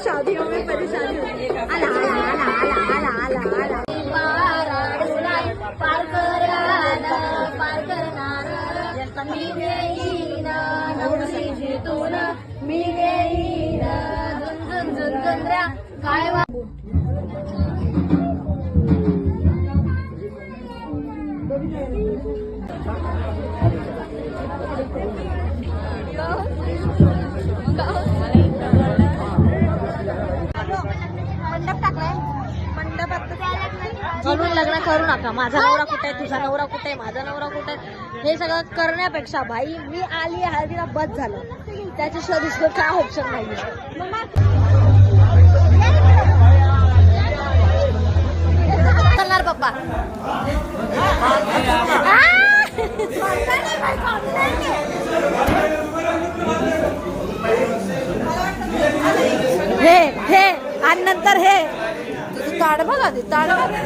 शादियों में परेशानी होती है। आला आला आला आला आला आला पार करणार मी घेईन नवरी तुन मी घेईन झुंझुन झुंझुंद्र्या काय म्हणून लग्न करू नका. माझा नवरा कुठे आहे, तुझा नवरा कुठे आहे, माझा नवरा कुठे आहे, हे सगळं करण्यापेक्षा भाई मी आली हळदीला बस झालं. त्याच्याशिवाय दुसरं काय ऑप्शन नाही. करणार पप्पा हे आणि नंतर हे ताड बघा ते ताड बघा.